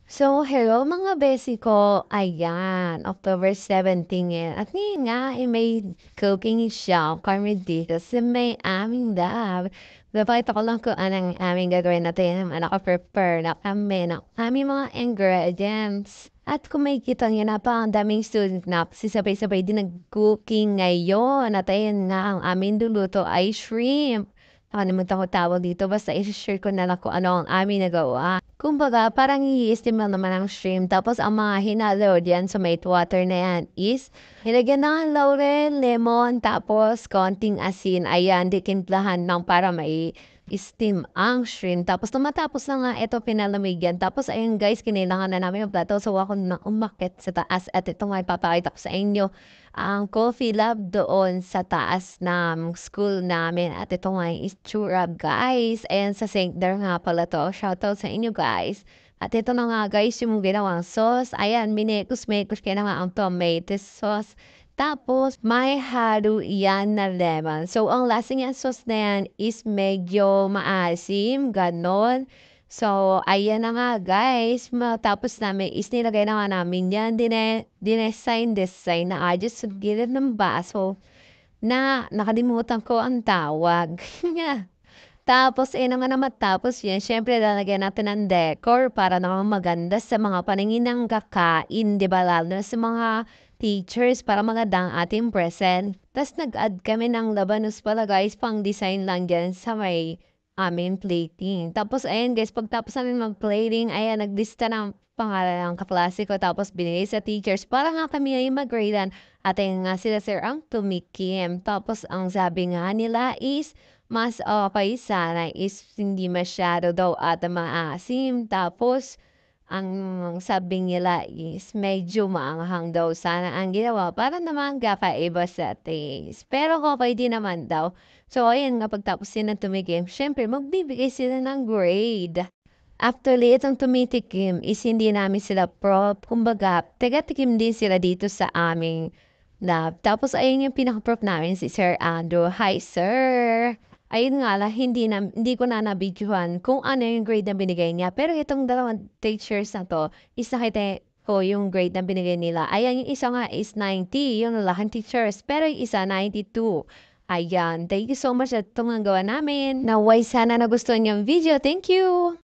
So, hello mga besi ko. Ayan, October 17 yan. At ngayon nga, may cooking show kami dito sa may aming lab. Napakita ko lang kung anong aming gagawin natin. Naka-prepare na kami ng aming mga ingredients. At kung may kita nyo na pa, ang daming student na sisabay-sabay din nag-cooking ngayon. At ayan nga, ang aming luluto ay shrimp. Nakalimutan ko tawag dito, basta i-share ko na lang kung ano ang aming nagawa. Kumbaga, parang i-steam lang naman ang shrimp. Tapos, ang mga hinalo diyan sa may water na yan is, nilagyan ng laurel, lemon, tapos konting asin. Ayan, ditimplahan lang para may steam ang shrimp. Tapos, tumatapos na nga, ito pinalamigyan. Tapos, ayun guys, kinailangan na namin yung plato. So, ako na umakit sa taas. At ito nga, ipapakita ko sa inyo ang coffee lab doon sa taas ng school namin. At ito nga yung itsura, guys. Ayan, sa St. There nga pala to. Shoutout sa inyo, guys. At ito na nga, guys, yung ginawang sauce. Ayan, minekos-mekos kaya na nga ang tomato sauce. Tapos, may halo yan na lemon. So, ang lasa niya sauce na yan is medyo maasim, ganon. So, ayan na nga guys, matapos namin is nilagay na nga namin yan, dinesign na adjust sa gilid ng baso na nakalimutan ko ang tawag. Tapos, naman na matapos yan, syempre lalagyan natin ng decor para naman maganda sa mga paningin ng kakain, di ba? Lalo na sa mga teachers para maganda ang ating present. Tapos nag-add kami ng labanos pala guys, pang design lang dyan sa may aming plating. Tapos ayan guys, pagtapos namin mag-plating, ayan, naglista ng pangalan ng kaklase ko tapos binigay sa teachers para nga kami ay mag-gradean. At ayun nga sila sir ang tumikim. Tapos ang sabi nga nila is, mas okay sana is hindi masyado daw at maasim. Tapos, ang sabi nila is medyo maanghang daw sana ang ginawa para naman kakaiba sa taste. Pero okay din naman daw. So, ayun nga pagtapos sila tumikim, syempre magbibigay sila ng grade. After itong tumitikim is hindi namin sila prop. Kumbaga, taga-tikim din sila dito sa aming lab. Tapos ayun yung pinaka-prop namin si Sir Andrew. Hi, sir! Ayun nga lang, hindi ko na nabidyohan kung ano yung grade na binigay niya. Pero itong dalawang teachers na to, is nakita ko yung grade na binigay nila. Ayan, yung isa nga is 90, yung lalaking teachers. Pero yung isa, 92. Ayan, thank you so much at itong gawa namin. Naway sana nagustuhan yung video. Thank you!